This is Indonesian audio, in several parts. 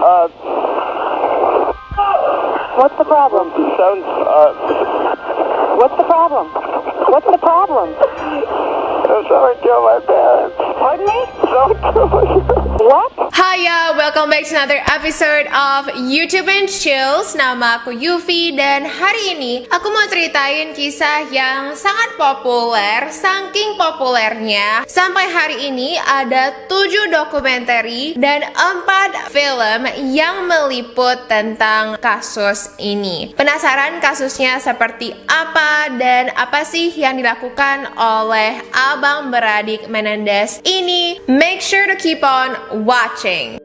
What's the problem? What's the problem? What's the problem? Someone killed my parents. Pardon me? Someone killed my parents. What? Hiya, welcome back to another episode of YouTube and Chills. Nama aku Yufi dan hari ini aku mau ceritain kisah yang sangat populer. Saking populernya sampai hari ini ada 7 dokumenter dan 4 film yang meliput tentang kasus ini. Penasaran kasusnya seperti apa dan apa sih yang dilakukan oleh abang beradik Menendez ini? Make sure to keep on watching.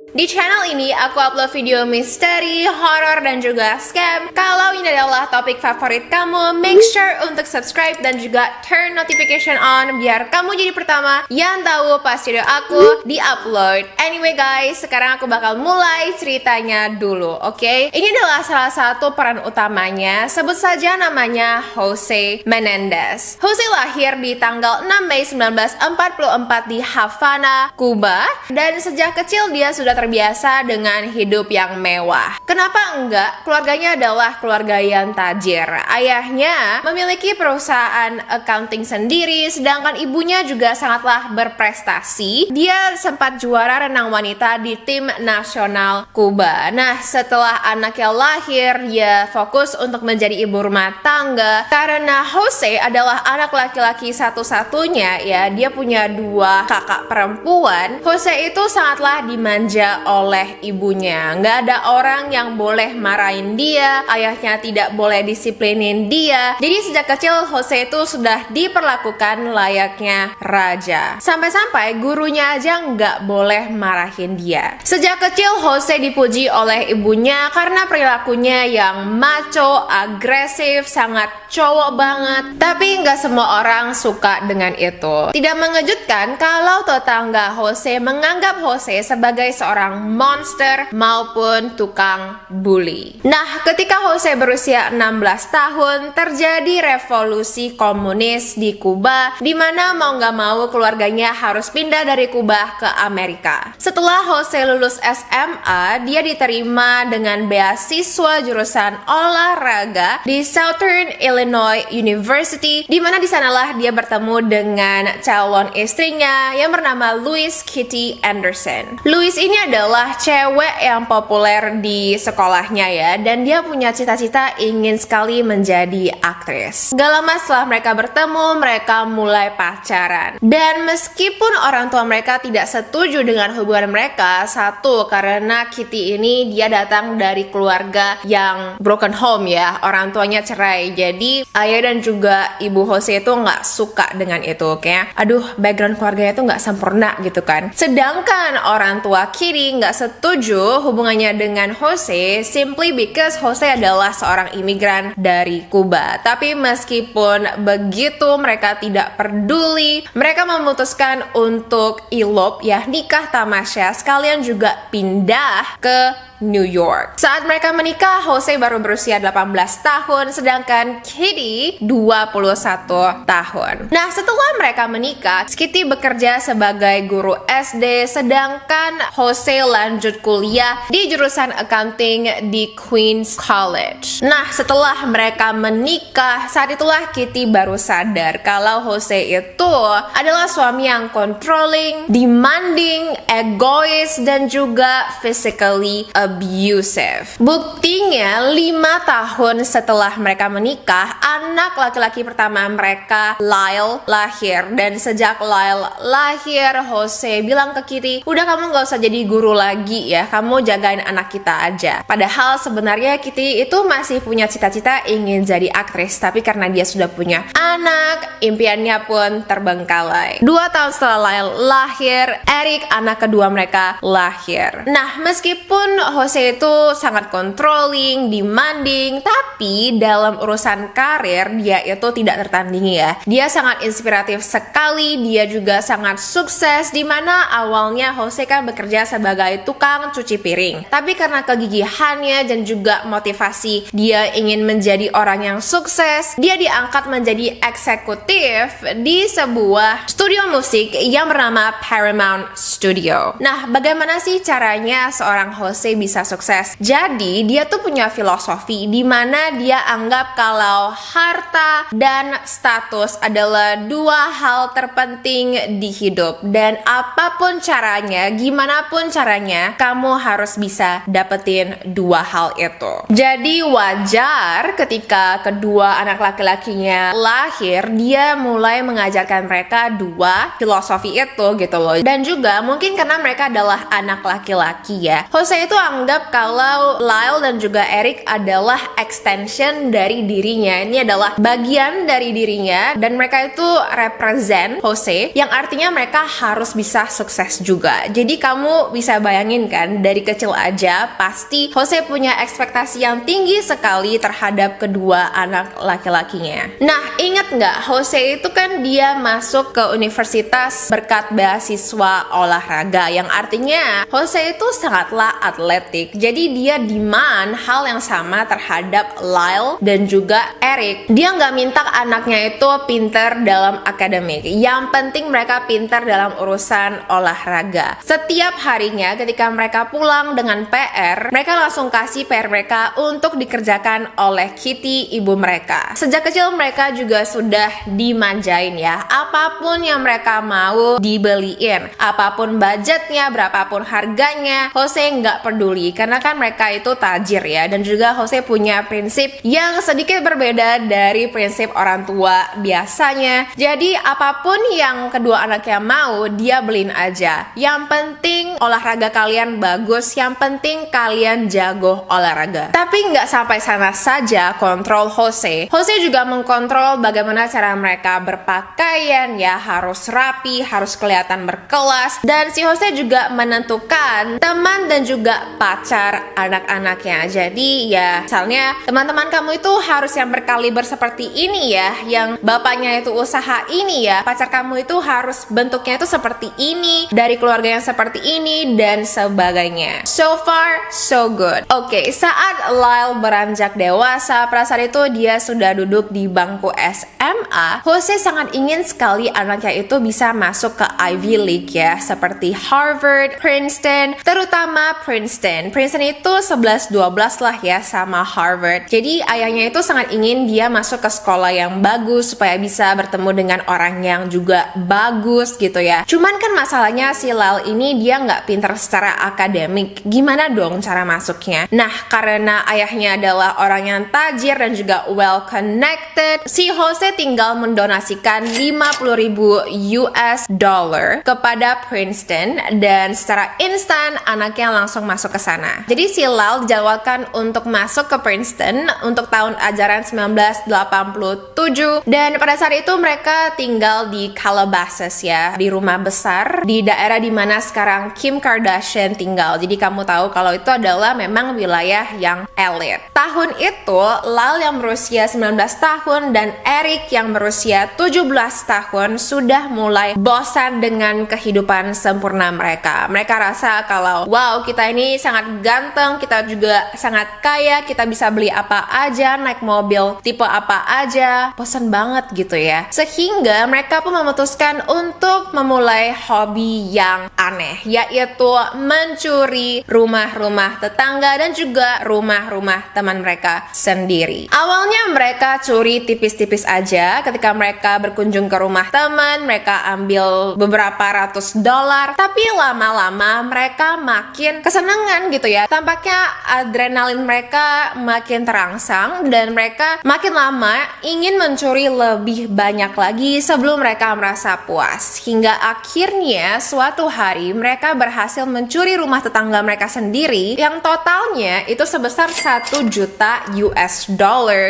Di channel ini aku upload video misteri, horor, dan juga scam. Kalau ini adalah topik favorit kamu, make sure untuk subscribe dan juga turn notification on biar kamu jadi pertama yang tahu pas video aku di-upload. Anyway guys, sekarang aku bakal mulai ceritanya dulu, oke? Ini adalah salah satu peran utamanya, sebut saja namanya Jose Menendez. Jose lahir di tanggal 6 Mei 1944 di Havana, Kuba, dan sejak kecil dia sudah terbiasa dengan hidup yang mewah. Kenapa enggak? Keluarganya adalah keluarga yang tajir. Ayahnya memiliki perusahaan accounting sendiri, sedangkan ibunya juga sangatlah berprestasi. Dia sempat juara renang wanita di tim nasional Kuba. Nah, setelah anaknya lahir, dia fokus untuk menjadi ibu rumah tangga. Karena Jose adalah anak laki-laki satu-satunya, ya, dia punya 2 kakak perempuan. Jose itu sangatlah dimanja oleh ibunya. Nggak ada orang yang boleh marahin dia, ayahnya tidak boleh disiplinin dia. Jadi sejak kecil Jose itu sudah diperlakukan layaknya raja. Sampai-sampai gurunya aja nggak boleh marahin dia. Sejak kecil Jose dipuji oleh ibunya karena perilakunya yang macho, agresif, sangat cowok banget. Tapi nggak semua orang suka dengan itu. Tidak mengejutkan kalau tetangga Jose menganggap Jose sebagai seorang monster maupun tukang bully. Nah, ketika Jose berusia 16 tahun, terjadi revolusi komunis di Kuba, di mana mau nggak mau keluarganya harus pindah dari Kuba ke Amerika. Setelah Jose lulus SMA, dia diterima dengan beasiswa jurusan olahraga di Southern Illinois University, di mana di sanalah dia bertemu dengan calon istrinya yang bernama Louise Kitty Anderson. Louise ini adalah cewek yang populer di sekolahnya ya, dan dia punya cita-cita ingin sekali menjadi aktris. Gak lama setelah mereka bertemu, mereka mulai pacaran. Dan meskipun orang tua mereka tidak setuju dengan hubungan mereka, satu, karena Kitty ini dia datang dari keluarga yang broken home ya, orang tuanya cerai. Jadi ayah dan juga ibu Jose itu nggak suka dengan itu, kayak aduh, background keluarganya itu nggak sempurna gitu kan. Sedangkan orang tua Kitty nggak setuju hubungannya dengan Jose simply because Jose adalah seorang imigran dari Kuba. Tapi meskipun begitu mereka tidak peduli, mereka memutuskan untuk elope ya, nikah tamasya, sekalian juga pindah ke New York. Saat mereka menikah, Jose baru berusia 18 tahun, sedangkan Kitty 21 tahun. Nah, setelah mereka menikah, Kitty bekerja sebagai guru SD, sedangkan Jose lanjut kuliah di jurusan accounting di Queens College. Nah, setelah mereka menikah, saat itulah Kitty baru sadar kalau Jose itu adalah suami yang controlling, demanding, egois, dan juga physically abusive. Buktinya 5 tahun setelah mereka menikah, anak laki-laki pertama mereka, Lyle, lahir. Dan sejak Lyle lahir, Jose bilang ke Kitty, udah kamu gak usah jadi guru lagi ya, kamu jagain anak kita aja. Padahal sebenarnya Kitty itu masih punya cita-cita ingin jadi aktris, tapi karena dia sudah punya anak, impiannya pun terbengkalai. 2 tahun setelah Lyle lahir, Eric, anak kedua mereka, lahir. Nah, meskipun Jose itu sangat controlling, demanding, tapi dalam urusan karir dia itu tidak tertandingi ya. Dia sangat inspiratif sekali, dia juga sangat sukses, dimana awalnya Jose kan bekerja sebagai tukang cuci piring. Tapi karena kegigihannya dan juga motivasi dia ingin menjadi orang yang sukses, dia diangkat menjadi eksekutif di sebuah studio musik yang bernama Paramount Studio. Nah, bagaimana sih caranya seorang Jose bisa sukses? Jadi, dia tuh punya filosofi di mana dia anggap kalau harta dan status adalah dua hal terpenting di hidup. Dan apapun caranya, gimana pun caranya, kamu harus bisa dapetin dua hal itu. Jadi, wajar ketika kedua anak laki-lakinya lahir, dia mulai mengajarkan mereka dua filosofi itu gitu loh. Dan juga mungkin karena mereka adalah anak laki-laki ya, Jose itu anggap kalau Lyle dan juga Eric adalah extension dari dirinya. Ini adalah bagian dari dirinya dan mereka itu represent Jose, yang artinya mereka harus bisa sukses juga. Jadi kamu bisa bayangin kan, dari kecil aja pasti Jose punya ekspektasi yang tinggi sekali terhadap kedua anak laki-lakinya. Nah, ingat nggak, Jose itu kan dia masuk ke universitas berkat beasiswa olahraga, yang artinya Jose itu sangatlah atletik. Jadi dia demand hal yang sama terhadap Lyle dan juga Eric. Dia nggak minta anaknya itu pinter dalam akademik, yang penting mereka pinter dalam urusan olahraga. Setiap harinya ketika mereka pulang dengan PR, mereka langsung kasih PR mereka untuk dikerjakan oleh Kitty, ibu mereka. Sejak kecil mereka juga sudah dimanjain ya, apapun yang mereka mau dibeliin, apapun budgetnya, berapapun harganya, Jose nggak peduli karena kan mereka itu tajir ya. Dan juga Jose punya prinsip yang sedikit berbeda dari prinsip orang tua biasanya. Jadi apapun yang kedua anaknya mau, dia beliin aja. Yang penting olahraga kalian bagus, yang penting kalian jago olahraga. Tapi nggak sampai sana saja kontrol Jose. Jose juga mengkontrol bagaimana cara mereka berpakaian ya, harus rapi, harus kelihatan berkelas. Dan si Jose juga menentukan teman dan juga pacar anak-anaknya. Jadi ya, misalnya teman-teman kamu itu harus yang berkaliber seperti ini ya, yang bapaknya itu usaha ini ya, pacar kamu itu harus bentuknya itu seperti ini, dari keluarga yang seperti ini, dan sebagainya. So far, so good. Oke, saat Lyle beranjak dewasa, pada saat itu dia sudah duduk di bangku SMA, Jose sangat ingin sekali anaknya itu bisa masuk ke Ivy League ya, seperti Harvard, Princeton, terutama Princeton. Princeton itu 11-12 lah ya sama Harvard. Jadi ayahnya itu sangat ingin dia masuk ke sekolah yang bagus supaya bisa bertemu dengan orang yang juga bagus gitu ya. Cuman kan masalahnya si Lyle ini dia nggak pinter secara akademik. Gimana dong cara masuknya? Nah, karena ayahnya adalah orang yang tajir dan juga well connected, si Jose tinggal mendonasikan $50,000 kepada Princeton dan secara instan anaknya langsung masuk ke sana. Jadi si Lyle dijadwalkan untuk masuk ke Princeton untuk tahun ajaran 1987 dan pada saat itu mereka tinggal di Calabasas ya, di rumah besar di daerah dimana sekarang Kim Kardashian tinggal. Jadi kamu tahu kalau itu adalah memang wilayah yang elit. Tahun itu Lyle yang berusia 19 tahun dan Eric yang berusia 17 tahun sudah mulai bosan dengan kehidupan sempurna mereka. Mereka rasa kalau wow, kita ini sangat ganteng, kita juga sangat kaya, kita bisa beli apa aja, naik mobil tipe apa aja, bosan banget gitu ya. Sehingga mereka pun memutuskan untuk memulai hobi yang aneh, yaitu mencuri rumah-rumah tetangga dan juga rumah-rumah teman mereka sendiri. Awalnya mereka curi tipis-tipis aja. Ketika mereka berkunjung ke rumah teman, mereka ambil beberapa ratus $100, tapi lama-lama mereka makin kesenangan gitu ya. Tampaknya adrenalin mereka makin terangsang dan mereka makin lama ingin mencuri lebih banyak lagi sebelum mereka merasa puas. Hingga akhirnya suatu hari mereka berhasil mencuri rumah tetangga mereka sendiri yang totalnya itu sebesar $1 juta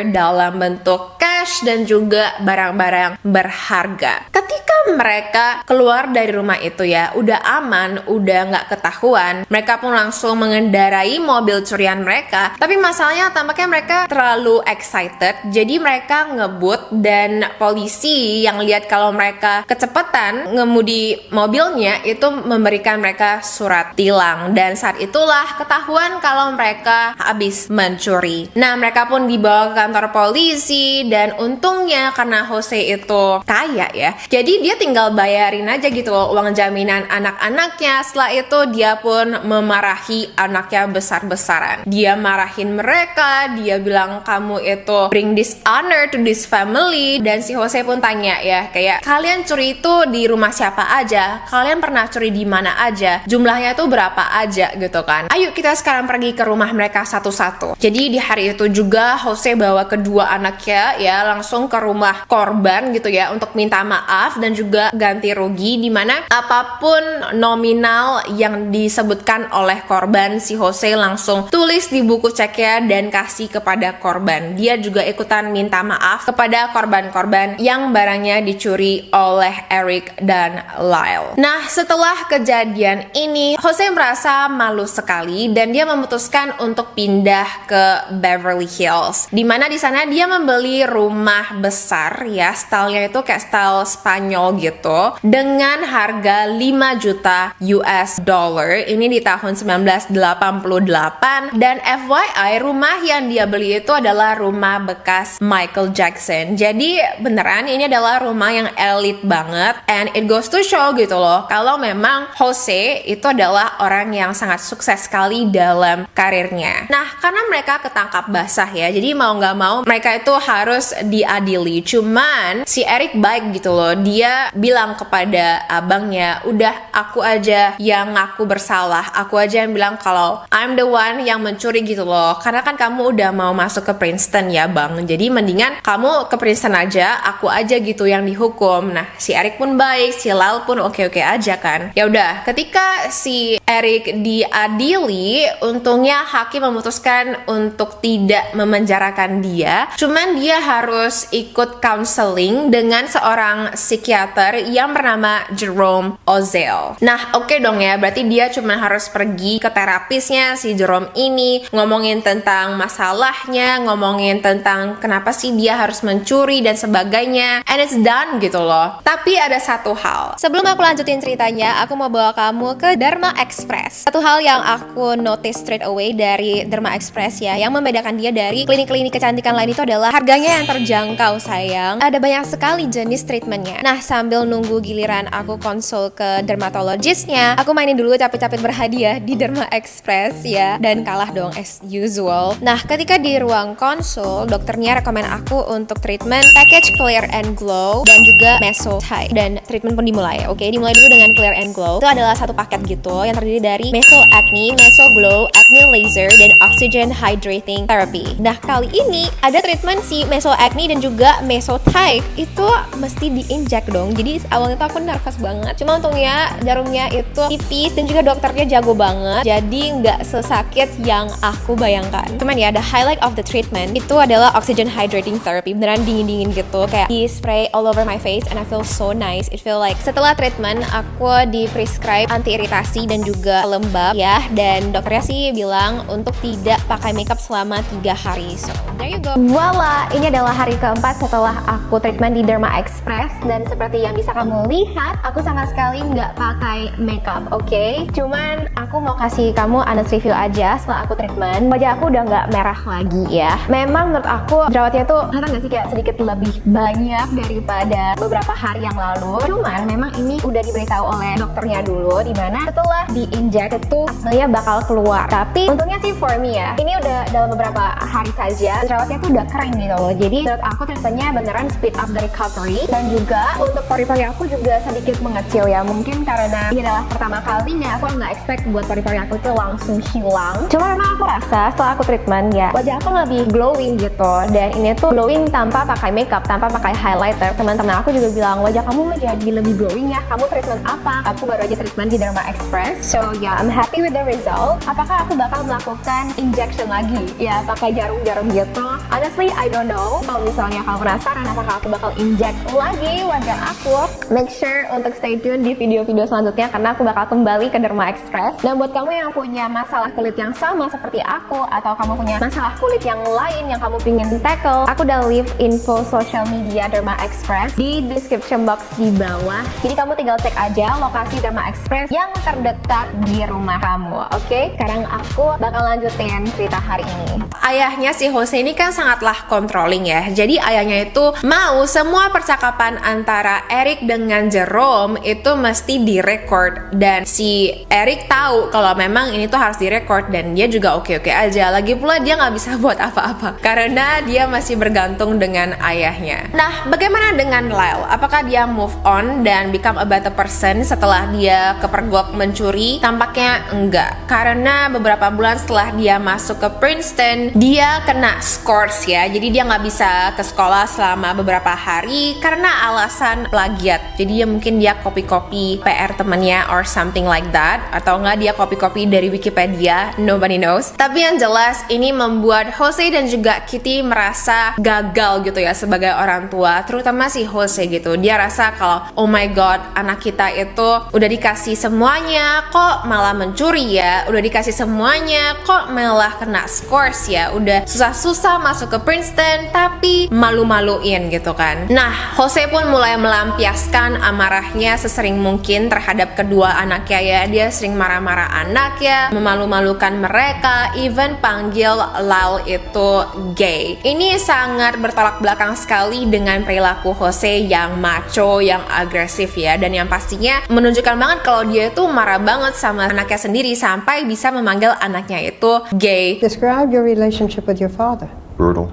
dalam bentuk cash dan juga barang-barang berharga. Ketika mereka keluar dari rumah itu ya, udah aman, udah nggak ketahuan, mereka pun langsung mengendarai mobil curian mereka. Tapi masalahnya tampaknya mereka terlalu excited, jadi mereka ngebut dan polisi yang lihat kalau mereka kecepatan ngemudi mobilnya itu memberikan mereka surat tilang, dan saat itulah ketahuan kalau mereka habis mencuri. Nah, mereka pun dibawa ke kantor polisi, dan untungnya karena Jose itu kaya ya, jadi dia tinggal bayarin aja gitu loh uang jaminan anak-anaknya. Setelah itu dia pun memarahi anaknya besar-besaran. Dia marahin mereka, dia bilang kamu itu bring dishonor to this family. Dan si Jose pun tanya ya, kayak kalian curi itu di rumah siapa aja? Kalian pernah curi di mana aja? Jumlahnya tuh berapa aja gitu kan? Ayo kita sekarang pergi ke rumah mereka satu-satu. Jadi di hari itu juga Jose bawa kedua anaknya ya langsung ke rumah korban gitu ya untuk minta maaf dan juga ganti rugi, dimana apapun nominal yang disebutkan oleh korban, si Jose langsung tulis di buku ceknya dan kasih kepada korban. Dia juga ikutan minta maaf kepada korban-korban yang barangnya dicuri oleh Eric dan Lyle. Nah, setelah kejadian ini, Jose merasa malu sekali dan dia memutuskan untuk pindah ke Beverly Hills, dimana di sana dia membeli rumah besar ya, stylenya itu kayak style Spanyol gitu, dengan harga 5 juta US dollar. Ini di tahun 1988, dan FYI rumah yang dia beli itu adalah rumah bekas Michael Jackson. Jadi beneran ini adalah rumah yang elit banget, and it goes to show gitu loh kalau memang Jose itu adalah orang yang sangat sukses sekali dalam karirnya. Nah, karena mereka ketangkap basah ya, jadi mau nggak mau mereka itu harus diadili. Cuman si Eric baik gitu loh, dia bilang kepada abangnya, udah aku aja yang ngaku bersalah, aku aja yang bilang kalau I'm the one yang mencuri gitu loh, karena kan kamu udah mau masuk ke Princeton ya bang, jadi mendingan kamu ke Princeton aja, aku aja gitu yang dihukum. Nah, si Eric pun baik, si Lyle pun oke-oke aja kan. Ya udah, ketika si Eric diadili, untungnya hakim memutuskan untuk tidak memenjarakan dia, cuman dia harus ikut counseling dengan seorang psikiater yang bernama Jerome Ozel. Nah, oke dong ya, berarti dia cuma harus pergi ke terapisnya si Jerome ini, ngomongin tentang masalahnya, ngomongin tentang kenapa sih dia harus mencuri dan sebagainya, and it's done gitu loh. Tapi ada satu hal, sebelum aku lanjutin ceritanya, aku mau bawa kamu ke Derma Express. Satu hal yang aku notice straight away dari Derma Express ya, yang membedakan dia dari klinik-klinik kecantikan lain itu adalah harganya yang terjangkau sayang. Ada banyak sekali jenis treatmentnya. Nah, sambil nunggu giliran aku konsul ke dermatologisnya, aku mainin dulu capit-capit berhadiah di Derma Express ya, dan kalah dong as usual. Nah, ketika di ruang konsul, dokternya rekomen aku untuk treatment package Clear and Glow dan juga Meso Type, dan treatment pun dimulai. Oke, dimulai dulu dengan Clear and Glow. Itu adalah satu paket gitu yang terdiri dari Meso Acne, Meso Glow, Acne Laser, dan Oxygen Hydrating Therapy. Nah, kali ini ada treatment si Meso Acne dan juga Meso Type itu mesti diinjak dong. Jadi awalnya tuh aku nervous banget. Cuma untungnya jarumnya itu tipis dan juga dokternya jago banget. Jadi nggak sesakit yang aku bayangkan. Cuman ya, the highlight of the treatment itu adalah Oxygen Hydrating Therapy. Beneran dingin-dingin gitu, kayak di spray all over my face, and I feel so nice. It feel like setelah treatment aku di prescribe anti iritasi dan juga lembab ya, dan dokternya sih bilang untuk tidak pakai makeup selama 3 hari. So there you go. Voila, ini adalah hari keempat setelah aku treatment di Derma Express, dan seperti yang bisa kamu lihat, aku sama sekali nggak pakai makeup, oke? Cuman aku mau kasih kamu honest review aja setelah aku treatment. Wajah aku udah nggak merah lagi ya. Memang menurut aku jerawatnya tuh kelihatan nggak sih kayak sedikit lebih banyak daripada beberapa hari yang lalu. Cuman memang ini udah diberitahu oleh dokternya dulu, dimana setelah diinjek itu hasilnya bakal keluar. Tapi untungnya sih for me ya, ini udah dalam beberapa hari saja jerawatnya tuh udah kering gitu loh. Jadi menurut aku treatmentnya beneran speed up the recovery, dan juga untuk pori-pori aku juga sedikit mengecil ya. Mungkin karena ini adalah pertama kalinya, aku nggak expect buat pori-pori aku tuh langsung hilang. Cuma memang aku rasa setelah aku treatment ya wajah aku lebih glowing gitu, dan ini tuh glowing tanpa pakai makeup, tanpa pakai highlighter. Teman-teman aku juga bilang wajah kamu jadi lebih glowing ya, kamu treatment apa? Aku baru aja treatment di Derma Express, so yeah, I'm happy with the result. Apakah aku bakal melakukan injection lagi? Ya pakai jarum-jarum gitu. Honestly, I don't know. Kalau misalnya kamu penasaran apakah aku bakal inject lagi wajah aku, make sure untuk stay tune di video-video selanjutnya karena aku bakal kembali ke Derma Express. Dan buat kamu yang punya masalah kulit yang sama seperti aku, atau kamu punya masalah kulit yang lain yang kamu pingin tackle, aku udah leave info social media Derma Express di description box di bawah. Jadi kamu tinggal cek aja lokasi Derma Express yang terdekat di rumah kamu. Oke, sekarang aku bakal lanjutin cerita hari ini. Ayahnya si Jose ini kan sangatlah controlling ya. Jadi ayahnya itu mau semua percakapan antara Eric dengan Jerome itu mesti direcord, dan si Eric tahu kalau memang ini tuh harus direcord, dan dia juga oke-oke aja. Lagi pula dia nggak bisa buat apa-apa karena dia masih bergantung dengan ayahnya. Nah, bagaimana dengan Lyle? Apakah dia move on dan become a better person setelah dia kepergok mencuri? Tampaknya enggak, karena beberapa bulan setelah dia masuk ke Princeton dia kena scores ya. Jadi dia nggak bisa ke sekolah selama beberapa hari karena alasan plagiat. Jadi mungkin dia copy-copy PR temannya or something like that, atau enggak dia copy-copy dari Wikipedia, nobody knows. Tapi yang jelas ini membuat Jose dan juga Kitty merasa gagal gitu ya sebagai orang tua, terutama si Jose gitu. Dia rasa kalau oh my god, anak kita itu udah dikasih semuanya kok malah mencuri ya, udah dikasih semuanya kok malah kena scores ya, udah susah-susah masuk ke Princeton tapi malu-maluin gitu kan. Nah, Jose pun mulai melampiaskan amarahnya sesering mungkin terhadap kedua anaknya ya. Dia sering marah-marah anaknya, memalu-malukan mereka, even panggil Lyle itu gay. Ini sangat bertolak belakang sekali dengan perilaku Jose yang macho, yang agresif ya, dan yang pastinya menunjukkan banget kalau dia itu marah banget sama anaknya sendiri sampai bisa memanggil anaknya itu gay. Describe your relationship with your father. Brutal.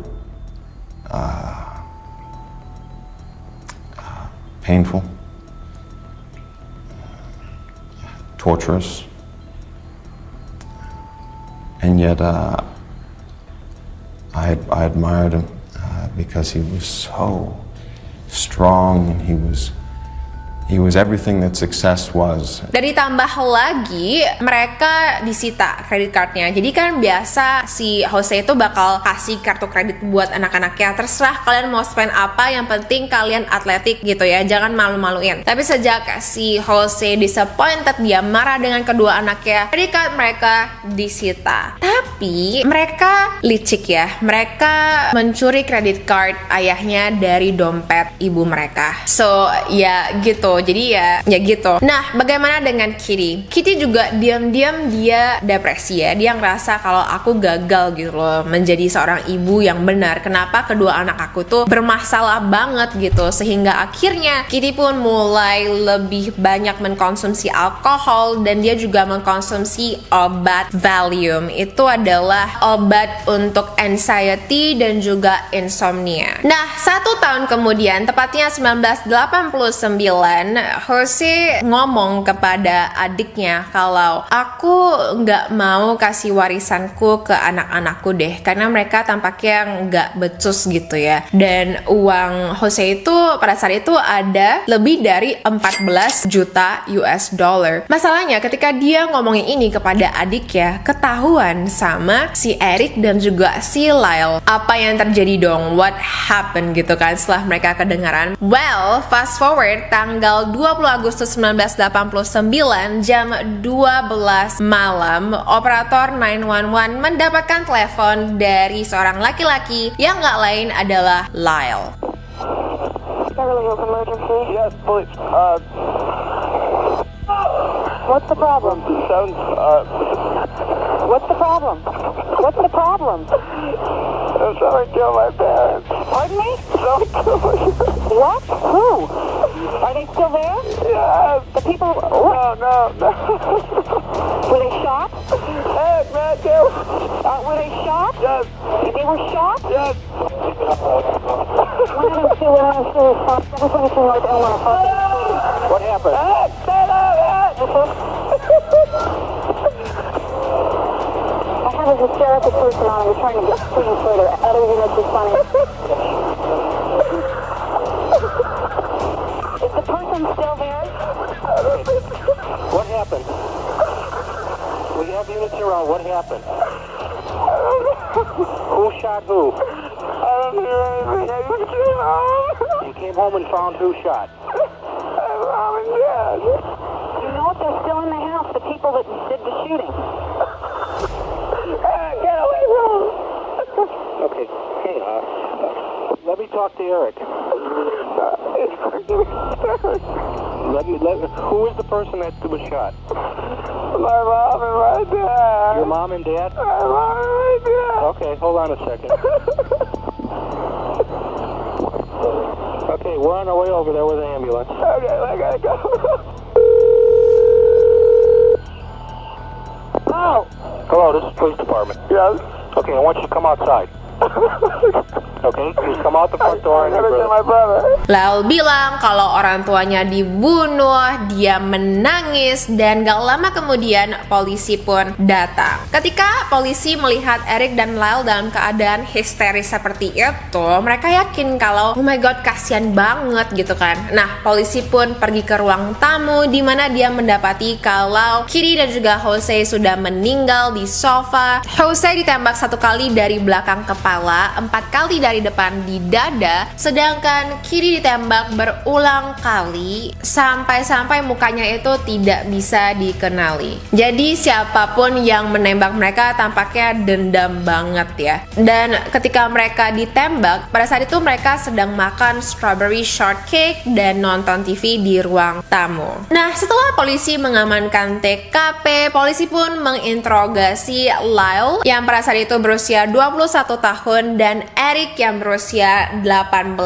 Painful. Torturous. And yet, I admired him because he was so strong, and he was everything that success was. Dan ditambah lagi mereka disita kredit cardnya. Jadi kan biasa si Jose itu bakal kasih kartu kredit buat anak-anaknya. Terserah kalian mau spend apa, yang penting kalian atletik gitu ya, jangan malu-maluin. Tapi sejak si Jose disappointed, dia marah dengan kedua anaknya, kredit card mereka disita. Tapi mereka licik ya, mereka mencuri kredit card ayahnya dari dompet ibu mereka. So ya gitu. Jadi ya gitu. Nah, bagaimana dengan Kitty? Kitty juga diam-diam dia depresi ya. Dia ngerasa kalau aku gagal gitu loh menjadi seorang ibu yang benar. Kenapa kedua anak aku tuh bermasalah banget gitu, sehingga akhirnya Kitty pun mulai lebih banyak mengkonsumsi alkohol, dan dia juga mengkonsumsi obat Valium. Itu adalah obat untuk anxiety dan juga insomnia. Nah, 1 tahun kemudian, tepatnya 1989, Jose ngomong kepada adiknya kalau aku nggak mau kasih warisanku ke anak-anakku deh, karena mereka tampaknya nggak becus gitu ya. Dan uang Jose itu pada saat itu ada lebih dari 14 juta US dollar. Masalahnya ketika dia ngomongin ini kepada adiknya, ketahuan sama si Eric dan juga si Lyle. Apa yang terjadi dong? What happened gitu kan setelah mereka kedengaran? Well, fast forward tanggal 20 Agustus 1989 jam 12 malam, operator 911 mendapatkan telepon dari seorang laki-laki yang gak lain adalah Lyle. Beverly Hills emergency. Yes, please. What's the problem? What's the problem? What's the problem? Someone killed my parents. Pardon me? Someone killed my parents. What? Who? Are they still there? Yes. The people... No. Were they shot? Hey, Matthew. Were they shot? Yes. They were shot? Yes. 102, 102, North Elmore. What happened? Hey, stay there, man. hysterical person on. We're trying to get clean further. Other units responding. Is the person still there? What happened? We have units around. What happened? Who shot who? I don't hear anything. I just came home. You came home and found who shot? Mom and Dad. You know if they're still in the house, the people that did the shooting. Get away from him. Okay. Hey, let me talk to Eric. Who is the person that was shot? My mom and my dad. Your mom and dad? My mom and my dad. Okay, hold on a second. Okay, we're on our way over there with the ambulance. Okay, I gotta go. Oh! Hello, this is police department. Yes? Okay, I want you to come outside. Okay, just come out the front door and I gotta get my brother. Lyle bilang kalau orang tuanya dibunuh, dia menangis, dan gak lama kemudian polisi pun datang. Ketika polisi melihat Eric dan Lyle dalam keadaan histeris seperti itu, mereka yakin kalau oh my god, kasihan banget gitu kan. Nah, polisi pun pergi ke ruang tamu di mana dia mendapati kalau Kitty dan juga Jose sudah meninggal di sofa. Jose ditembak 1 kali dari belakang kepala, 4 kali dari depan di dada, sedangkan Kitty ditembak berulang kali sampai-sampai mukanya itu tidak bisa dikenali. Jadi siapapun yang menembak mereka tampaknya dendam banget ya. Dan ketika mereka ditembak, pada saat itu mereka sedang makan strawberry shortcake dan nonton TV di ruang tamu. Nah, setelah polisi mengamankan TKP, polisi pun menginterogasi Lyle yang pada saat itu berusia 21 tahun dan Eric yang berusia 18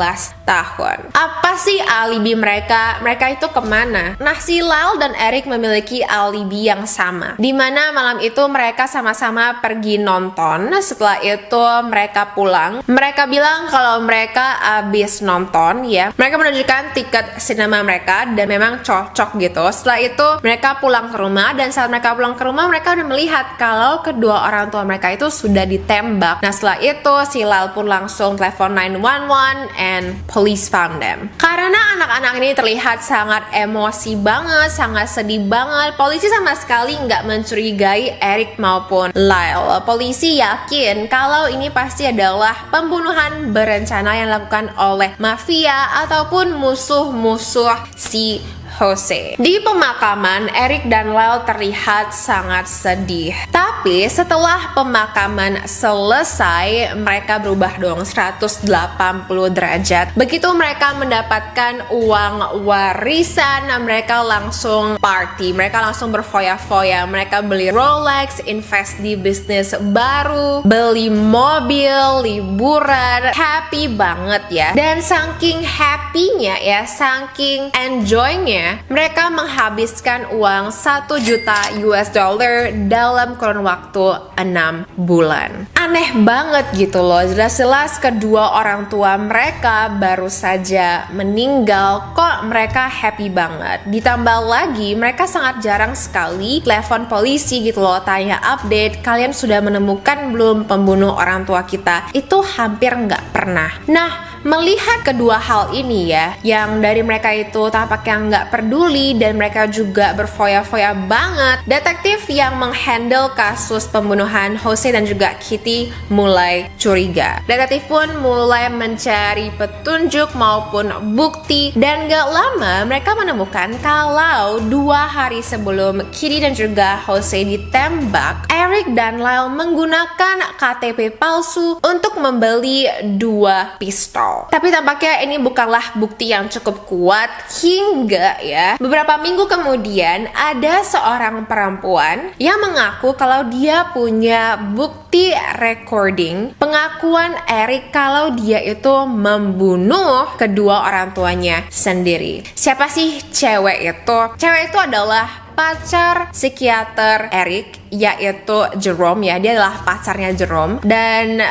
tahun. Apa sih alibi mereka? Mereka itu kemana? Nah, si Lyle dan Eric memiliki alibi yang sama, dimana malam itu mereka sama-sama pergi nonton. Setelah itu mereka pulang. Mereka bilang kalau mereka habis nonton ya, mereka menunjukkan tiket sinema mereka dan memang cocok gitu. Setelah itu mereka pulang ke rumah, dan saat mereka pulang ke rumah mereka udah melihat kalau kedua orang tua mereka itu sudah ditembak. Nah, setelah itu si Lyle pun langsung telepon 911 and police found them. Karena anak-anak ini terlihat sangat emosi banget, sangat sedih banget, polisi sama sekali nggak mencurigai Eric maupun Lyle. Polisi yakin kalau ini pasti adalah pembunuhan berencana yang dilakukan oleh mafia ataupun musuh-musuh si Jose. Di pemakaman, Eric dan Lyle terlihat sangat sedih. Tapi setelah pemakaman selesai, mereka berubah dong 180 derajat. Begitu mereka mendapatkan uang warisan, mereka langsung party, mereka langsung berfoya-foya, mereka beli Rolex, invest di bisnis baru, beli mobil, liburan, happy banget ya. Dan saking happy-nya ya, saking enjoy-nya, mereka menghabiskan uang 1 juta US dollar dalam kurun waktu 6 bulan. Aneh banget gitu loh. Jelas-jelas kedua orang tua mereka baru saja meninggal, kok mereka happy banget. Ditambah lagi mereka sangat jarang sekali telepon polisi gitu loh, tanya update, kalian sudah menemukan belum pembunuh orang tua kita? Itu hampir nggak pernah. Nah, melihat kedua hal ini ya, yang dari mereka itu tampaknya nggak peduli dan mereka juga berfoya-foya banget, detektif yang menghandle kasus pembunuhan Jose dan juga Kitty mulai curiga. Detektif pun mulai mencari petunjuk maupun bukti, dan gak lama mereka menemukan kalau 2 hari sebelum Kitty dan juga Jose ditembak, Eric dan Lyle menggunakan KTP palsu untuk membeli 2 pistol. Tapi tampaknya ini bukanlah bukti yang cukup kuat hingga ya beberapa minggu kemudian ada seorang perempuan yang mengaku kalau dia punya bukti recording pengakuan Eric kalau dia itu membunuh kedua orang tuanya sendiri. Siapa sih cewek itu? Cewek itu adalah pacar psikiater Eric, yaitu Jerome ya. Dia adalah pacarnya Jerome, dan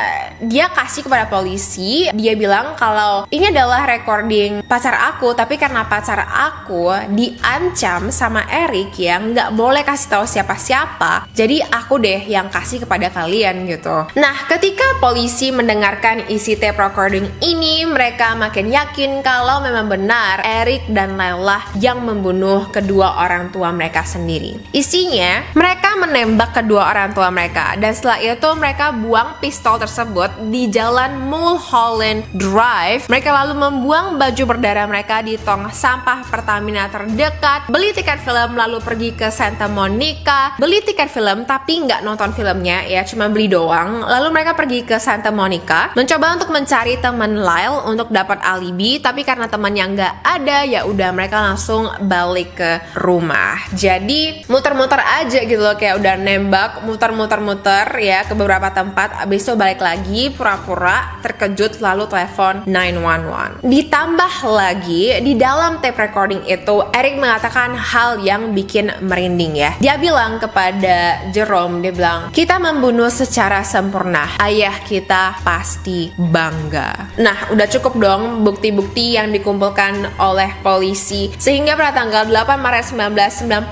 dia kasih kepada polisi. Dia bilang kalau ini adalah recording pacar aku, tapi karena pacar aku diancam sama Eric ya, nggak boleh kasih tahu siapa-siapa, jadi aku deh yang kasih kepada kalian gitu. Nah, ketika polisi mendengarkan isi tape recording ini, mereka makin yakin kalau memang benar Eric dan Layla yang membunuh kedua orang tua mereka sendiri. Isinya, mereka menembak kedua orang tua mereka, dan setelah itu mereka buang pistol tersebut di jalan Mulholland Drive. Mereka lalu membuang baju berdarah mereka di tong sampah Pertamina terdekat, beli tiket film lalu pergi ke Santa Monica, beli tiket film tapi nggak nonton filmnya ya, cuma beli doang. Lalu mereka pergi ke Santa Monica, mencoba untuk mencari teman Lyle untuk dapat alibi, tapi karena temannya nggak ada, ya udah mereka langsung balik ke rumah. Jadi muter-muter aja gitu loh, kayak udah nembak, muter-muter ya ke beberapa tempat, abis itu balik lagi pura-pura terkejut lalu telepon 911. Ditambah lagi di dalam tape recording itu, Eric mengatakan hal yang bikin merinding ya. Dia bilang kepada Jerome, dia bilang, kita membunuh secara sempurna, ayah kita pasti bangga. Nah, udah cukup dong bukti-bukti yang dikumpulkan oleh polisi, sehingga pada tanggal 8 Maret 1990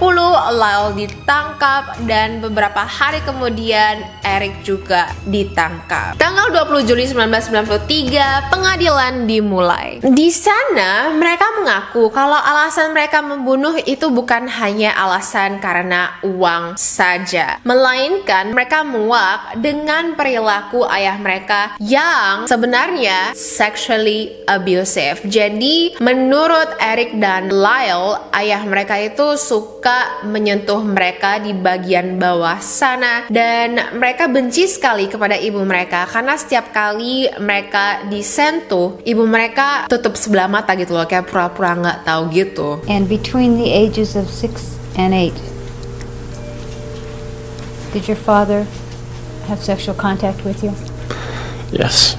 Lyle ditangkap, dan beberapa hari kemudian Eric juga ditangkap. Tanggal 20 Juli 1993 pengadilan dimulai. Di sana mereka mengaku kalau alasan mereka membunuh itu bukan hanya alasan karena uang saja, melainkan mereka muak dengan perilaku ayah mereka yang sebenarnya sexually abusive. Jadi menurut Eric dan Lyle, ayah mereka itu suka menyentuh mereka di bagian bawah sana, dan mereka benci sekali kepada ibu mereka karena setiap kali mereka disentuh, ibu mereka tutup sebelah mata gitu loh, kayak pura-pura nggak tahu gitu. And between the ages of 6 and 8, did your father have sexual contact with you? Yes.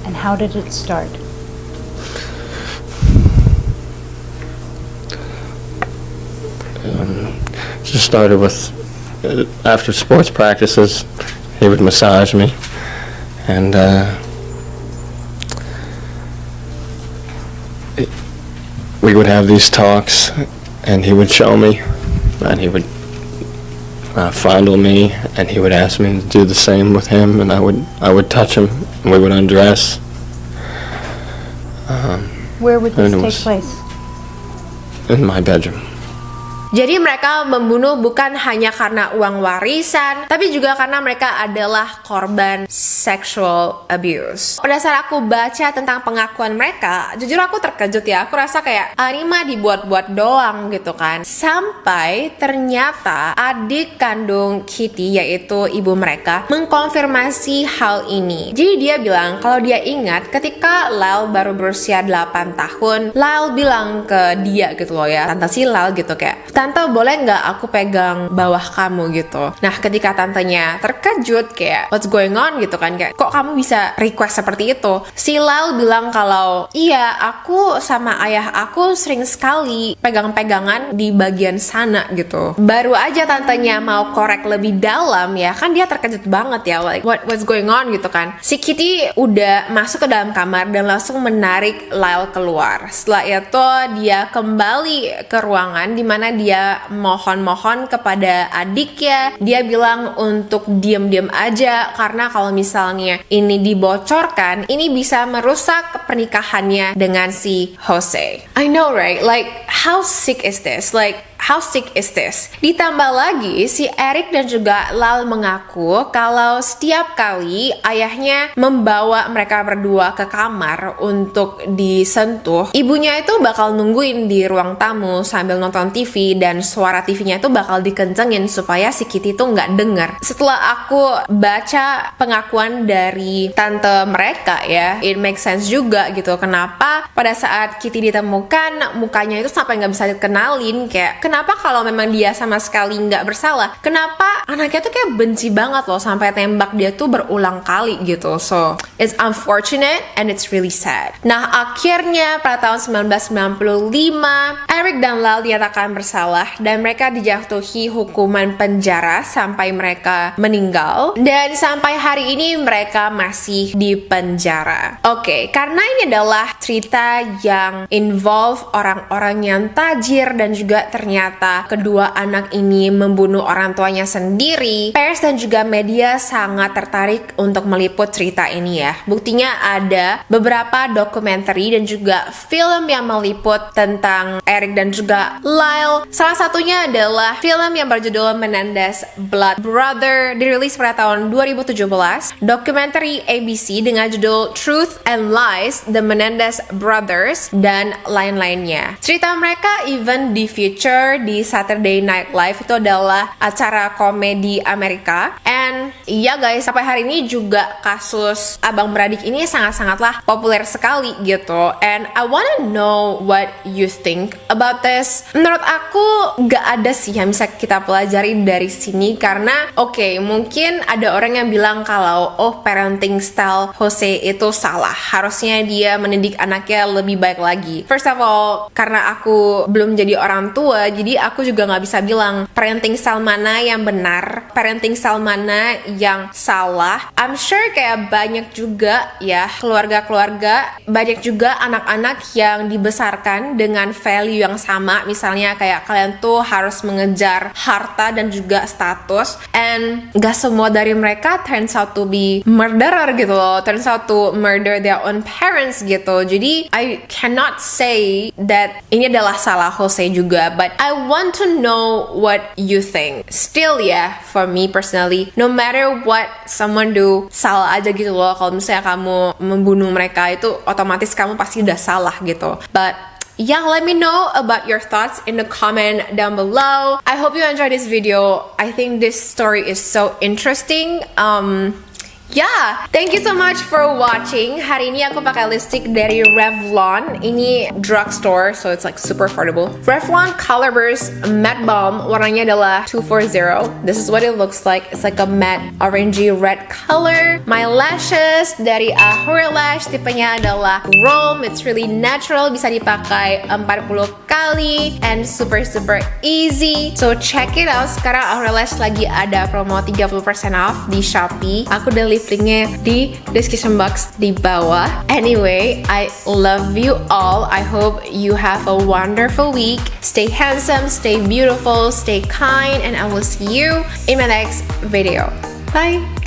And how did it start? Just started with, after sports practices, he would massage me, and we would have these talks, and he would show me, and he would fondle me, and he would ask me to do the same with him, and I would touch him, and we would undress. Where would this take place? In my bedroom. Jadi mereka membunuh bukan hanya karena uang warisan, tapi juga karena mereka adalah korban sexual abuse. Pada saat aku baca tentang pengakuan mereka, jujur aku terkejut ya. Aku rasa kayak ini mah dibuat-buat doang gitu kan. Sampai ternyata adik kandung Kitty, yaitu ibu mereka, mengkonfirmasi hal ini. Jadi dia bilang kalau dia ingat ketika Lyle baru berusia 8 tahun, Lyle bilang ke dia gitu loh ya, tante si Lyle gitu kayak, tante boleh nggak aku pegang bawah kamu gitu. Nah, ketika tantenya terkejut kayak what's going on gitu kan, kayak kok kamu bisa request seperti itu, si Lyle bilang kalau iya, aku sama ayah aku sering sekali pegang-pegangan di bagian sana gitu. Baru aja tantenya mau korek lebih dalam ya, kan dia terkejut banget ya, like what's going on gitu kan. Si Kitty udah masuk ke dalam kamar dan langsung menarik Lyle keluar. Setelah itu dia kembali ke ruangan dimana dia mohon-mohon kepada adiknya. Dia bilang untuk diam-diam aja karena kalau misalnya ini dibocorkan, ini bisa merusak pernikahannya dengan si Jose. I know right? Like how sick is this? Like how sick is this? Ditambah lagi si Eric dan juga Lyle mengaku kalau setiap kali ayahnya membawa mereka berdua ke kamar untuk disentuh, ibunya itu bakal nungguin di ruang tamu sambil nonton TV, dan suara TV-nya itu bakal dikencengin supaya si Kitty tuh nggak denger. Setelah aku baca pengakuan dari tante mereka ya, it makes sense juga gitu kenapa pada saat Kitty ditemukan mukanya itu sampai nggak bisa dikenalin, kayak kenapa Kenapa kalau memang dia sama sekali nggak bersalah, kenapa anaknya tuh kayak benci banget loh sampai tembak dia tuh berulang kali gitu. So it's unfortunate and it's really sad. Nah, akhirnya pada tahun 1995 Eric dan Lyle dinyatakan bersalah dan mereka dijatuhi hukuman penjara sampai mereka meninggal, dan sampai hari ini mereka masih di penjara. Oke, karena ini adalah cerita yang involve orang-orang yang tajir dan juga ternyata kedua anak ini membunuh orang tuanya sendiri, pers dan juga media sangat tertarik untuk meliput cerita ini ya. Buktinya ada beberapa dokumenter dan juga film yang meliput tentang Eric dan juga Lyle. Salah satunya adalah film yang berjudul Menendez Blood Brother, dirilis pada tahun 2017. Dokumenter ABC dengan judul Truth and Lies, The Menendez Brothers, dan lain-lainnya. Cerita mereka even di feature di Saturday Night Live, itu adalah acara komedi Amerika. And ya guys, sampai hari ini juga kasus abang beradik ini sangat-sangatlah populer sekali gitu. And I wanna know what you think about this. Menurut aku gak ada sih yang bisa kita pelajari dari sini, karena oke, mungkin ada orang yang bilang kalau parenting style Jose itu salah, harusnya dia mendidik anaknya lebih baik lagi. First of all, karena aku belum jadi orang tua, jadi aku juga gak bisa bilang parenting style mana yang benar, parenting style mana yang salah. I'm sure kayak banyak juga ya keluarga-keluarga, banyak juga anak-anak yang dibesarkan dengan value yang sama, misalnya kayak kalian tuh harus mengejar harta dan juga status, and gak semua dari mereka turns out to be murderer gitu loh, turns out to murder their own parents gitu. Jadi I cannot say that ini adalah salah Jose juga, but I want to know what you think. Still ya, for me personally, no matter what someone do, salah aja gitu loh. Kalau misalnya kamu membunuh mereka, itu otomatis kamu pasti udah salah gitu. But yeah, let me know about your thoughts in the comment down below. I hope you enjoyed this video. I think this story is so interesting. Yeah, thank you so much for watching. Hari ini aku pakai lipstick dari Revlon. Ini drugstore, so it's like super affordable. Revlon Color Burst Matte Balm. Warnanya adalah 240. This is what it looks like. It's like a matte orangey red color. My lashes dari Ahura Lash. Tipenya adalah Rome. It's really natural. Bisa dipakai 40 kali. And super easy. So check it out. Sekarang Ahura Lash lagi ada promo 30% off di Shopee. Aku udah linknya di description box di bawah. Anyway, I love you all. I hope you have a wonderful week. Stay handsome, stay beautiful, stay kind, and I will see you in my next video. Bye!